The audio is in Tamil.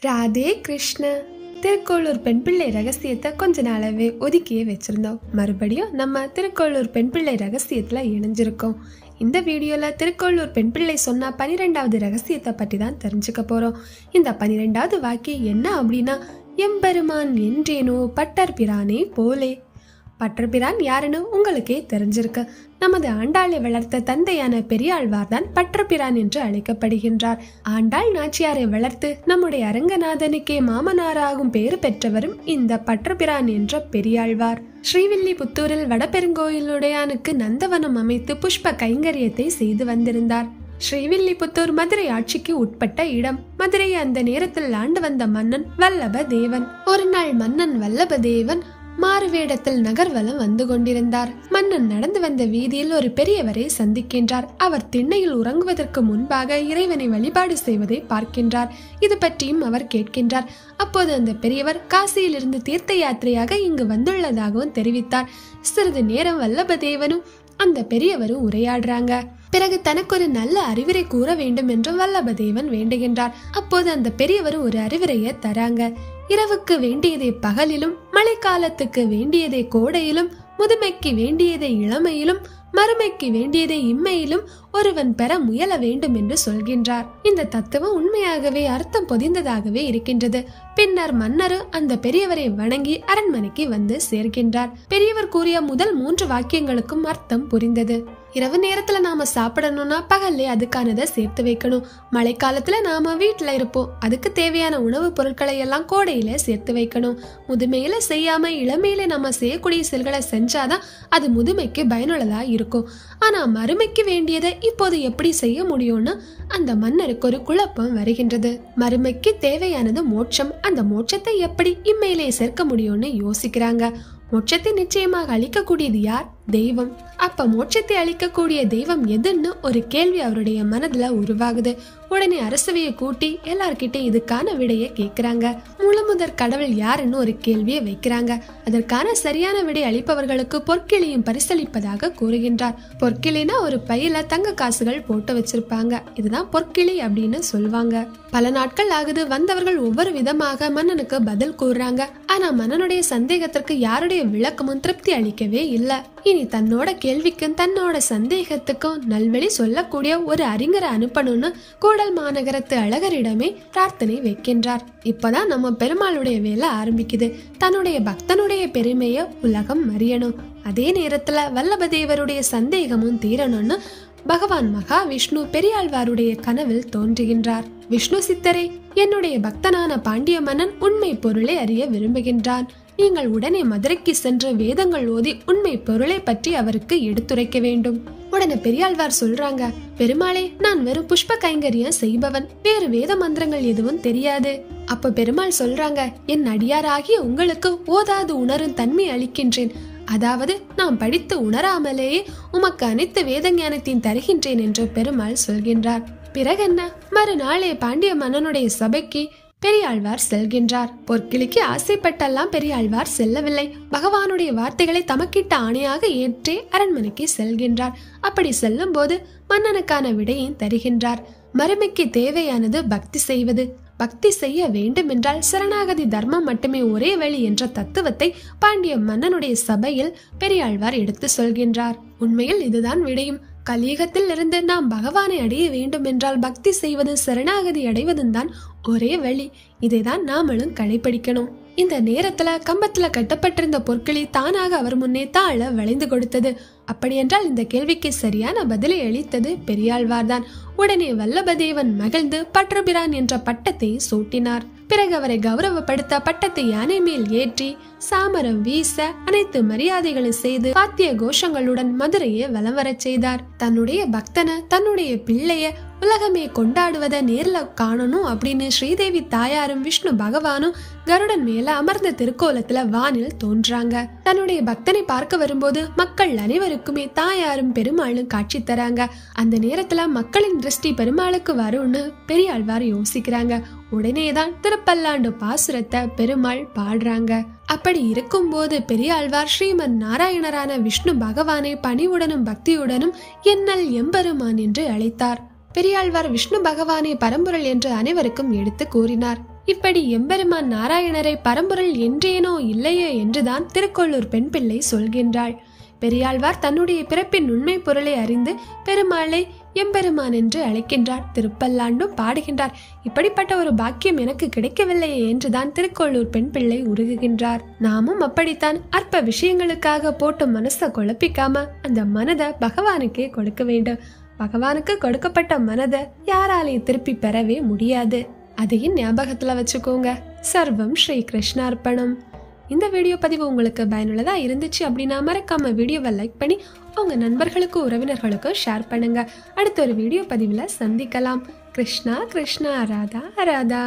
ராதே கிருஷ்ண. திருக்கோளூர் பெண் பிள்ளை ரகசியத்தை கொஞ்ச நாளாவே ஒதுக்கியே வச்சிருந்தோம். மறுபடியும் நம்ம திருக்கோளூர் பெண் பிள்ளை ரகசியத்துல இணைஞ்சிருக்கோம். இந்த வீடியோல திருக்கோளூர் பெண் பிள்ளை சொன்ன 12வது ரகசியத்தை பற்றி தான் தெரிஞ்சுக்க போறோம். இந்த 12வது வாக்கியம் என்ன அப்படின்னா, எம்பெருமான் என்றேனோ பட்டர் பிரானே போலே. பட்டர்பிரான் யாருன்னு உங்களுக்கே தெரிஞ்சிருக்கு. நமது ஆண்டாளை வளர்த்த தந்தையான பெரியாழ்வார் தான் பட்டர்பிரான் என்று அழைக்கப்படுகின்றார். ஆண்டாள் நாச்சியாரை வளர்த்து நம்முடைய அரங்கநாதனுக்கே மாமனாராகும் பேறு பெற்றவரும் இந்த பட்டர்பிரான் என்ற பெரியாழ்வார். ஸ்ரீவில்லிபுத்தூரில் வடபெருங்கோயிலுடையானுக்கு நந்தவனம் அமைத்து புஷ்ப கைங்கரியத்தை செய்து வந்திருந்தார். ஸ்ரீவில்லிபுத்தூர் மதுரை ஆட்சிக்கு உட்பட்ட இடம். மதுரையை அந்த நேரத்தில் ஆண்டு வந்த மன்னன் வல்லப தேவன். ஒரு நாள் மன்னன் வல்லப தேவன் மாறுவேடத்தில் நகர்வலம் வந்து கொண்டிருந்தார். மன்னன் நடந்து வந்த வீதியில் ஒரு பெரியவரை சந்திக்கின்றார். அவர் திண்ணையில் உறங்குவதற்கு முன்பாக இறைவனை வழிபாடு செய்வதை பார்க்கின்றார். இது பற்றியும் அவர் கேட்கின்றார். அப்போது அந்த பெரியவர் காசியிலிருந்து தீர்த்த யாத்திரையாக இங்கு வந்துள்ளதாகவும் தெரிவித்தார். சிறிது நேரம் வல்லபதேவனும் அந்த பெரியவரும் உரையாடுறாங்க. பிறகு தனக்கு ஒரு நல்ல அறிவுரை கூற வேண்டும் என்று வல்லபதேவன் வேண்டுகின்றார். அப்போது அந்த பெரியவரும் ஒரு அறிவுரையை தராங்க. இரவுக்கு வேண்டியதை பகலிலும், மழைக்காலத்துக்கு வேண்டியதை கோடையிலும், முதுமைக்கு வேண்டியதை இளமையிலும், மறுமைக்கு வேண்டியதை இம்மையிலும் ஒருவன் பெற முயல வேண்டும் என்று சொல்கின்றார். இந்த தத்துவம் உண்மையாகவே அர்த்தம் பொதிந்ததாகவே இருக்கின்றது. பின்னர் மன்னர் அந்த பெரியவரை வணங்கி அரண்மனைக்கு வந்து சேர்க்கின்றார். பெரியவர் கூறிய முதல் 3 வாக்கியங்களுக்கும் அர்த்தம் புரிந்தது. இரவு நேரத்துல நாம சாப்பிடணும்னா பகல்ல அதுக்கானதை சேர்த்து வைக்கணும். மழைக்காலத்துல நாம வீட்டுல இருப்போம், அதுக்கு தேவையான உணவுப் பொருட்களை எல்லாம் கோடையில சேர்த்து வைக்கணும். முதுமையில செய்யாம இளமையில நம்ம செய்யக்கூடிய செயல்களை செஞ்சாதான் அது முதுமைக்கு பயனுள்ளதா இருக்கும். ஆனா மறுமைக்கு வேண்டியதை இப்போது எப்படி செய்ய முடியும்னு அந்த மன்னருக்கு ஒரு குழப்பம் வருகின்றது. மறுமைக்கு தேவையானது மோட்சம். அந்த மோட்சத்தை எப்படி இம்மையிலே சேர்க்க முடியும்னு யோசிக்கிறாங்க. மோட்சத்தை நிச்சயமாக அளிக்கக்கூடியது யார்? தெய்வம். அப்ப மோட்சத்தை அளிக்கக்கூடிய தெய்வம் எதுன்னு ஒரு கேள்வி அவருடைய மனதுல உருவாகுது. உடனே அரசவையை கூட்டி எல்லார்கிட்ட இதுக்கான விடையை கேட்கிறாங்க. முழுமுதற் கடவுள் யாருன்னு ஒரு கேள்வியை வைக்கிறாங்க. அதற்கான சரியான விடை அளிப்பவர்களுக்கு பொற்கிளியும் பரிசளிப்பதாக கூறுகின்றார். பொற்கிளினா ஒரு பையில தங்க காசுகள் போட்டு வச்சிருப்பாங்க. இதுதான் பொற்கிளி அப்படின்னு சொல்லுவாங்க. பல நாட்கள் ஆகுது. வந்தவர்கள் ஒவ்வொரு விதமாக மன்னனுக்கு பதில் கூறுறாங்க. ஆனா மன்னனுடைய சந்தேகத்திற்கு யாருடைய விளக்கமும் திருப்தி அளிக்கவே இல்லை. இனி தன்னோட கேள்விக்கும் தன்னோட சந்தேகத்துக்கும் நல்வழி சொல்லக்கூடிய ஒரு அறிஞரை அனுப்பணும்னு கூடல் மாநகரத்து அழகரிடமே பிரார்த்தனை வைக்கின்றார். இப்பதான் நம்ம பெருமாளுடைய வேலை ஆரம்பிக்குது. தன்னுடைய பக்தனுடைய பெருமையை உலகம் அறியணும். அதே நேரத்துல வல்லபதேவருடைய சந்தேகமும் தீரணும்னு பகவான் மகாவிஷ்ணு பெரியாழ்வாருடைய கனவில் தோன்றுகின்றார். விஷ்ணு சித்தரே, என்னுடைய பக்தனான பாண்டிய மன்னன் உண்மை பொருளை அறிய விரும்புகின்றான். நீங்கள் உடனே மதுரைக்கு சென்று வேதங்கள் ஓதி உண்மை பொருளை பற்றி அவருக்கு எடுத்துரைக்க வேண்டும். உடனே பெரியாழ்வார் சொல்றாங்க, பெருமாளே, நான் வெறும் புஷ்ப கைங்கரியம் செய்பவன், வேறு வேத மந்திரங்கள் எதுவும் தெரியாது. அப்ப பெருமாள் சொல்றாங்க, என் அடியாராகிய உங்களுக்கு ஓதாது உணரும் தன்மை அளிக்கின்றேன். அதாவது நாம் படித்து உணராமலேயே உமக்கு அனைத்து வேத ஞானத்தையும் தருகின்றேன் என்று பெருமாள் சொல்கின்றார். பிறகென்ன, மறுநாளே பாண்டிய மன்னனுடைய சபைக்கு பெரியாழ்வார் செல்கின்றார். பொற்கிளிக்கு ஆசைப்பட்டெல்லாம் பெரியாழ்வார் செல்லவில்லை. பகவானுடைய வார்த்தைகளை தமக்கிட்ட ஆணையாக ஏற்றே அரண்மனைக்கு செல்கின்றார். அப்படி செல்லும் போது மன்னனுக்கான விடையும் தருகின்றார். மறுமைக்கு தேவையானது பக்தி செய்வது. பக்தி செய்ய வேண்டும் என்றால் சரணாகதி தர்மம் மட்டுமே ஒரே வழி என்ற தத்துவத்தை பாண்டிய மன்னனுடைய சபையில் பெரியாழ்வார் எடுத்து சொல்கின்றார். உண்மையில் இதுதான் விடையும். கலியுகத்தில் இருந்து நாம் பகவானை அடைய வேண்டும் என்றால் பக்தி செய்வது, சரணாகதி அடைவதும் தான் ஒரே வழி. இதைதான் நாமளும் கடைபிடிக்கணும். இந்த நேரத்துல கம்பத்துல கட்டப்பட்டிருந்த பொற்கிளி தானாக அவர் முன்னே தாழ வளைந்து கொடுத்தது. அப்படியென்றால் இந்த கேள்விக்கு சரியான பதிலை அளித்தது பெரியாழ்வார் தான். உடனே வல்லபதேவன் மகிழ்ந்து பட்டர்பிரான் என்ற பட்டத்தை சூட்டினார். பிறகு அவரை கௌரவப்படுத்த பட்டத்தை யானை மேல் ஏற்றி சாமரம் வீச அனைத்து மரியாதைகளும் செய்து வாத்திய கோஷங்களுடன் மதுரையை வலம் வரச் செய்தார். தன்னுடைய பக்தனை, தன்னுடைய பிள்ளைய உலகமே கொண்டாடுவதை நேர்ல காணணும் அப்படின்னு ஸ்ரீதேவி தாயாரும் விஷ்ணு பகவானும் கருடன் மேல அமர்ந்த திருக்கோலத்துல வானில் தோன்றாங்க. தன்னுடைய பக்தனை பார்க்க வரும்போது மக்கள் அனைவருக்குமே தாயாரும் பெருமாளும் காட்சி தராங்க. அந்த நேரத்துல மக்களின் திருஷ்டி பெருமாளுக்கு வரும்னு பெரியாழ்வார் யோசிக்கிறாங்க. உடனேதான் திருப்பல்லாண்டு பாசுரத்தை பெருமாள் பாடுறாங்க. அப்படி இருக்கும் போது பெரியாழ்வார் ஸ்ரீமன் நாராயணரான விஷ்ணு பகவானை பணிவுடனும் பக்தியுடனும் என்னல் எம்பெருமான் என்று அழைத்தார். பெரியாழ்வார் விஷ்ணு பகவானே பரம்பொருள் என்று அனைவருக்கும் எடுத்து கூறினார். இப்படி எம்பெருமான் நாராயணரை பரம்பொருள் என்றேனோ இல்லையோ என்றுதான் திருக்கோளூர் பெண் பிள்ளை சொல்கின்றாள். பெரியாழ்வார் தன்னுடைய பிறப்பின் உண்மை பொருளை அறிந்து பெருமாளை எம்பெருமான் என்று அழைக்கின்றார். திருப்பல்லாண்டும் பாடுகின்றார். இப்படிப்பட்ட ஒரு பாக்கியம் எனக்கு கிடைக்கவில்லையே என்றுதான் திருக்கோளூர் பெண் பிள்ளை உருகுகின்றார். நாமும் அப்படித்தான் அற்ப விஷயங்களுக்காக போட்டு மனசை குழப்பிக்காம அந்த மனதை பகவானுக்கே கொடுக்க வேண்டும். பகவானுக்கு கொடுக்கப்பட்ட மனதை யாராலையும் திருப்பி பெறவே முடியாது. அதையும் ஞாபகத்துல வச்சுக்கோங்க. சர்வம் ஸ்ரீ கிருஷ்ணார்ப்பணம். இந்த வீடியோ பதிவு உங்களுக்கு பயனுள்ளதா இருந்துச்சு அப்படின்னா மறக்காம வீடியோவை லைக் பண்ணி உங்க நண்பர்களுக்கும் உறவினர்களுக்கும் ஷேர் பண்ணுங்க. அடுத்த ஒரு வீடியோ பதிவுல சந்திக்கலாம். கிருஷ்ணா கிருஷ்ணா ராதா ராதா.